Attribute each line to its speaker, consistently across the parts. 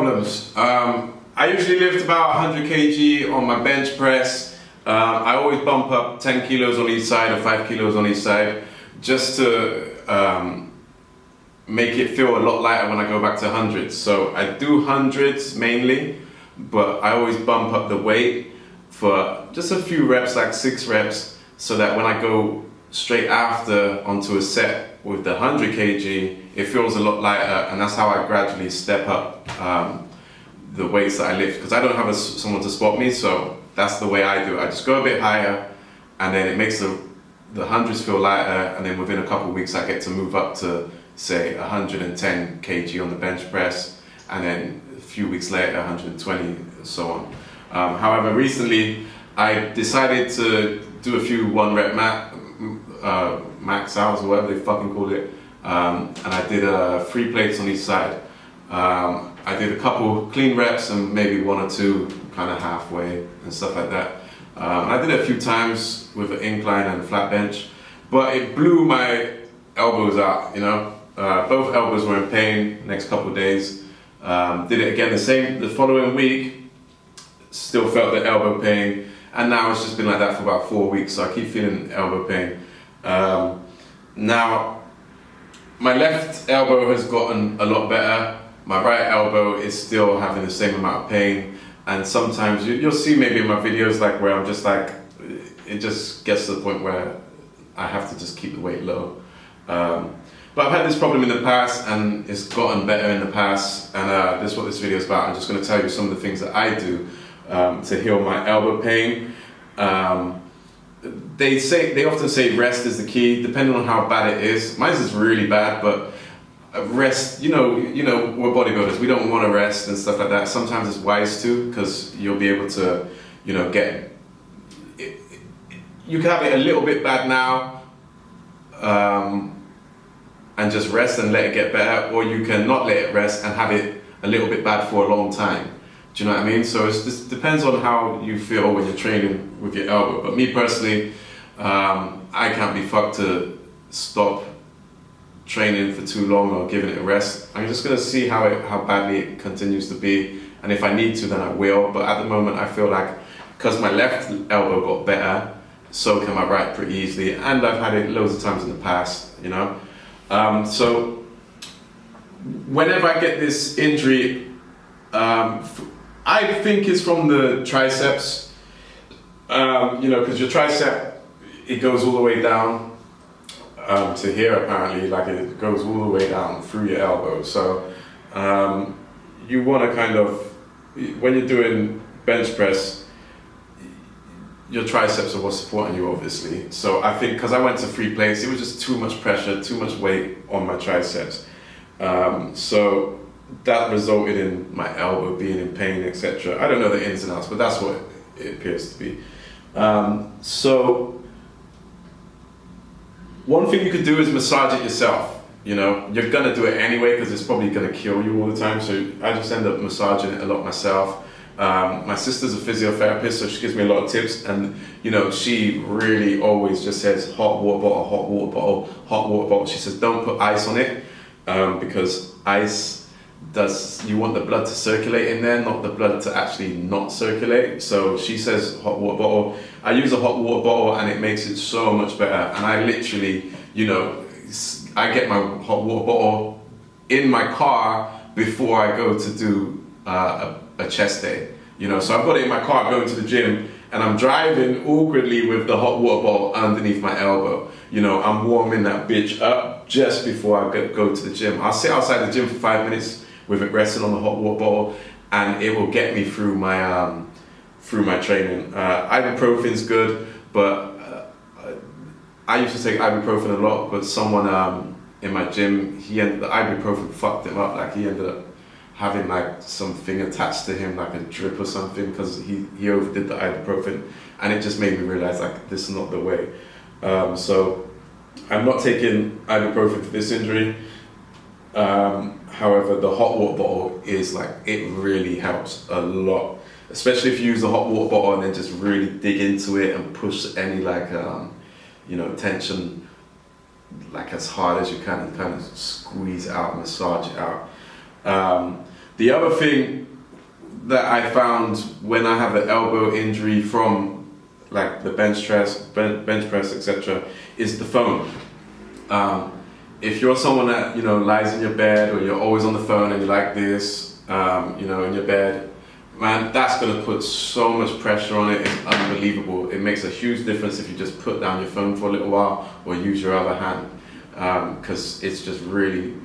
Speaker 1: problems. I usually lift about 100 kg on my bench press. I always bump up 10 kilos on each side or 5 kilos on each side, just to make it feel a lot lighter when I go back to hundreds. So I do hundreds mainly, but I always bump up the weight for just a few reps, like 6 reps, so that when I go straight after onto a set with the 100 kg, it feels a lot lighter, and that's how I gradually step up the weights that I lift, because I don't have someone to spot me, so that's the way I do it. I just go a bit higher, and then it makes the hundreds feel lighter, and then within a couple of weeks I get to move up to, say, 110 kg on the bench press, and then a few weeks later 120 and so on. However, recently I decided to do a few 1 rep max hours or whatever they fucking call it, and I did 3 plates on each side. I did a couple clean reps and maybe 1 or 2 kind of halfway and stuff like that. I did it a few times with an incline and a flat bench, but it blew my elbows out, you know. Both elbows were in pain the next couple of days. Did it again the following week, still felt the elbow pain, and now it's just been like that for about 4 weeks, so I keep feeling elbow pain. Now, my left elbow has gotten a lot better. My right elbow is still having the same amount of pain, and sometimes you'll see maybe in my videos like where I'm just like, it just gets to the point where I have to just keep the weight low. But I've had this problem in the past, and it's gotten better in the past, and this is what this video is about. I'm just going to tell you some of the things that I do to heal my elbow pain. They often say rest is the key, depending on how bad it is. Mine is really bad, but rest, you know, we're bodybuilders, we don't want to rest and stuff like that. Sometimes it's wise to, because you'll be able to, you know, you can have it a little bit bad now, and just rest and let it get better, or you can not let it rest and have it a little bit bad for a long time. Do you know what I mean? So it just depends on how you feel when you're training with your elbow. But me personally, I can't be fucked to stop training for too long or giving it a rest. I'm just gonna see how badly it continues to be, and if I need to, then I will. But at the moment, I feel like because my left elbow got better, so can my right pretty easily, and I've had it loads of times in the past, you know. So whenever I get this injury, I think it's from the triceps, you know, because your tricep, it goes all the way down to here apparently, like it goes all the way down through your elbow. So you want to kind of, when you're doing bench press, your triceps are what's supporting you, obviously. So I think, because I went to 3 plates, it was just too much pressure, too much weight on my triceps. So that resulted in my elbow being in pain, etc. I don't know the ins and outs, but that's what it appears to be. So one thing you could do is massage it yourself. You know, you're gonna do it anyway because it's probably gonna kill you all the time. So I just end up massaging it a lot myself. My sister's a physiotherapist, so she gives me a lot of tips, and you know, she really always just says hot water bottle, hot water bottle, hot water bottle. She says don't put ice on it, because ice you want the blood to circulate in there, not the blood to actually not circulate. So she says hot water bottle. I use a hot water bottle and it makes it so much better. And I literally, you know, I get my hot water bottle in my car before I go to do a chest day. You know, so I've got it in my car going to the gym, and I'm driving awkwardly with the hot water bottle underneath my elbow. You know, I'm warming that bitch up just before I go to the gym. I'll sit outside the gym for 5 minutes with it resting on the hot water bottle, and it will get me through my training. Ibuprofen's good, but I used to take ibuprofen a lot, but someone in my gym, the ibuprofen fucked him up. Like he ended up having like something attached to him, like a drip or something, because he overdid the ibuprofen, and it just made me realize like this is not the way. So I'm not taking ibuprofen for this injury. However, the hot water bottle is like, it really helps a lot, especially if you use the hot water bottle and then just really dig into it and push any like you know, tension like as hard as you can and kind of squeeze it out, massage it out. The other thing that I found when I have an elbow injury from like the bench press, etc., is the phone. If you're someone that lies in your bed, or you're always on the phone and you're like this, in your bed, man, that's gonna put so much pressure on it. It's unbelievable. It makes a huge difference if you just put down your phone for a little while or use your other hand, because it's just really,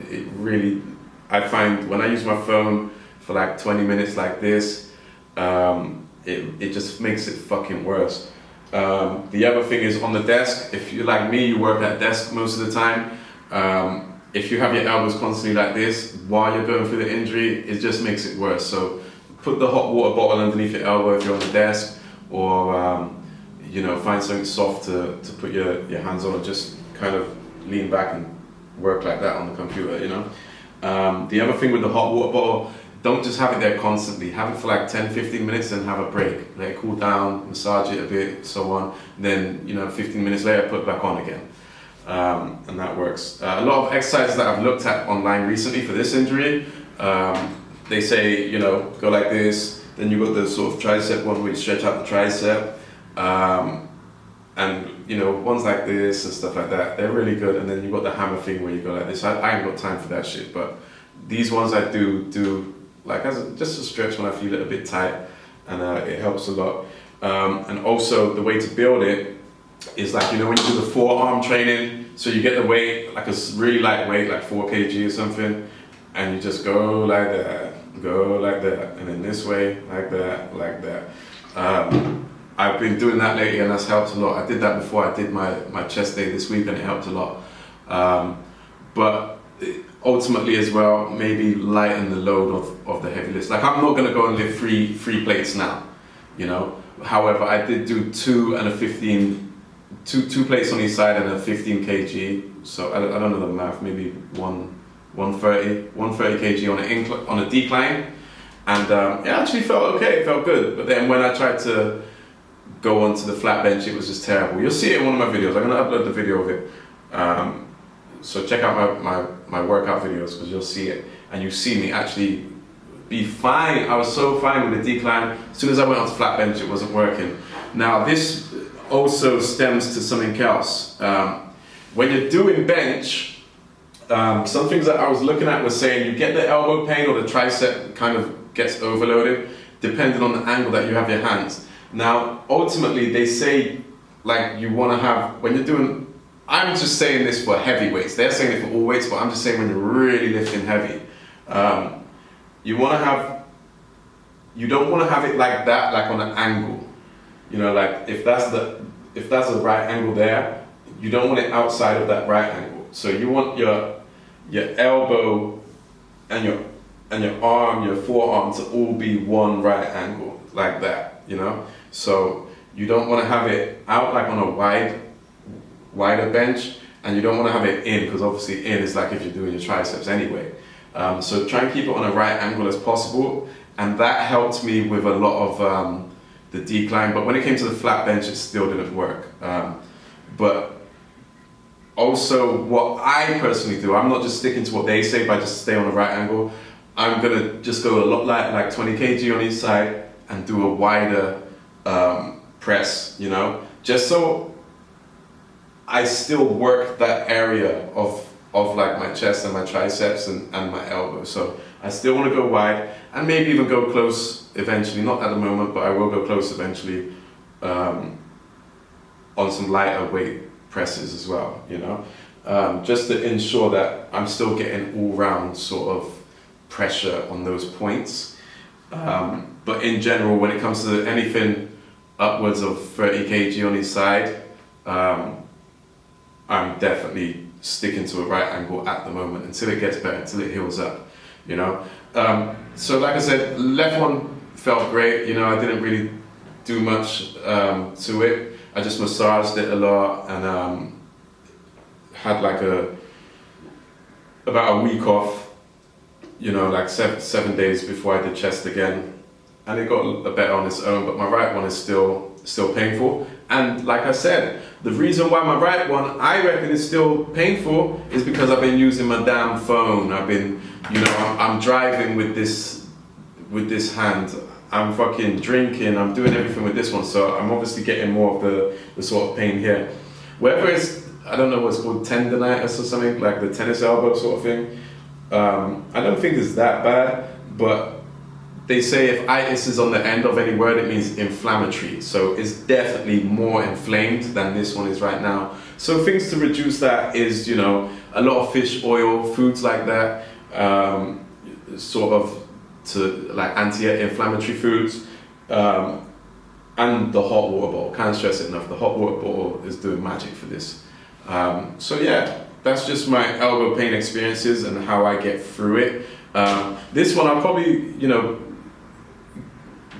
Speaker 1: I find when I use my phone for like 20 minutes like this, it just makes it fucking worse. The other thing is on the desk. If you're like me, you work at desk most of the time. If you have your elbows constantly like this while you're going through the injury, it just makes it worse. So put the hot water bottle underneath your elbow if you're on the desk, or find something soft to put your hands on, and just kind of lean back and work like that on the computer. The other thing with the hot water bottle, don't just have it there constantly. Have it for like 10-15 minutes and have a break. Let it cool down, massage it a bit, so on. Then 15 minutes later, put it back on again. And that works. A lot of exercises that I've looked at online recently for this injury, they say, go like this, then you got the sort of tricep one where you stretch out the tricep, and ones like this and stuff like that, they're really good. And then you got the hammer thing where you go like this. I ain't got time for that shit, but these ones I do like just a stretch when I feel it a bit tight, and it helps a lot. And also the way to build it is like, when you do the forearm training, so you get the weight, like a really light weight, like 4 kg or something, and you just go like that, and then this way, like that. I've been doing that lately, and that's helped a lot. I did that before I did my chest day this week, and it helped a lot. But ultimately as well, maybe lighten the load of the heavy lifts. Like, I'm not gonna go and lift three plates now, However, I did do 2 and a 15, two plates on each side and a 15 kg. So I don't know the math, maybe 130 kg on a decline, and it actually felt okay. It felt good. But then when I tried to go onto the flat bench, it was just terrible. You'll see it in one of my videos. I'm gonna upload the video of it. So check out my workout videos, because you'll see it, and you see me actually be fine. I was so fine with the decline. As soon as I went onto flat bench, it wasn't working. Now this also stems to something else. When you're doing bench, some things that I was looking at was saying you get the elbow pain, or the tricep kind of gets overloaded, depending on the angle that you have your hands. Now, ultimately, they say, like, you want to have, when you're doing, I'm just saying this for heavy weights. They're saying it for all weights, but I'm just saying when you're really lifting heavy, you don't want to have it like that, like on an angle. Like if that's the right angle there, you don't want it outside of that right angle. So you want your elbow and your arm, your forearm, to all be one right angle, like that. So you don't want to have it out like on a wider bench, and you don't want to have it in, because obviously in is like if you're doing your triceps anyway. So try and keep it on a right angle as possible, and that helped me with a lot of the decline. But when it came to the flat bench, it still didn't work. But also, what I personally do, I'm not just sticking to what they say, but I just stay on the right angle. I'm gonna just go a lot like 20 kg on each side and do a wider press, just so I still work that area of like my chest and my triceps and my elbow. So I still want to go wide, and maybe even go close eventually, not at the moment, but I will go close eventually, on some lighter weight presses as well, just to ensure that I'm still getting all round sort of pressure on those points. But in general, when it comes to anything upwards of 30 kg on each side, I'm definitely sticking to a right angle at the moment until it gets better, until it heals up, So like I said, left one felt great. I didn't really do much to it. I just massaged it a lot, and had like about a week off, like seven days before I did chest again, and it got a better on its own. But my right one is still painful, and like I said, the reason why my right one, I reckon, is still painful is because I've been using my damn phone. I've been, I'm driving with this with this hand. I'm fucking drinking, I'm doing everything with this one, so I'm obviously getting more of the sort of pain here. Whether it's, I don't know what's called, tendonitis or something, like the tennis elbow sort of thing, I don't think it's that bad, but they say if itis is on the end of any word, it means inflammatory. So it's definitely more inflamed than this one is right now. So things to reduce that is, you know, a lot of fish oil, foods like that, sort of to like anti-inflammatory foods, and the hot water bottle. Can't stress it enough. The hot water bottle is doing magic for this. So yeah, that's just my elbow pain experiences and how I get through it. This one I'll probably, you know,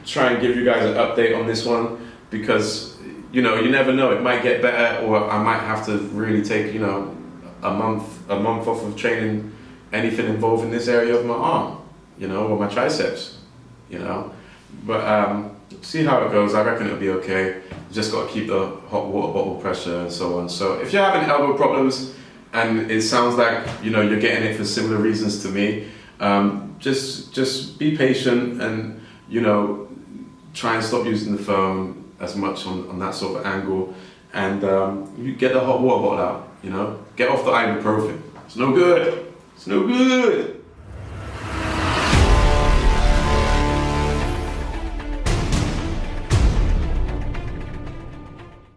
Speaker 1: try and give you guys an update on this one, because, you know, you never know, it might get better, or I might have to really take, you know, a month off of training anything involving this area of my arm, you know, or my triceps, you know. But see how it goes. I reckon it'll be okay. You just got to keep the hot water bottle pressure and so on. So if you're having elbow problems and it sounds like, you know, you're getting it for similar reasons to me, just be patient and, you know, try and stop using the phone as much on that sort of angle, and you get the hot water bottle out, you know, get off the ibuprofen. It's no good. It's no good.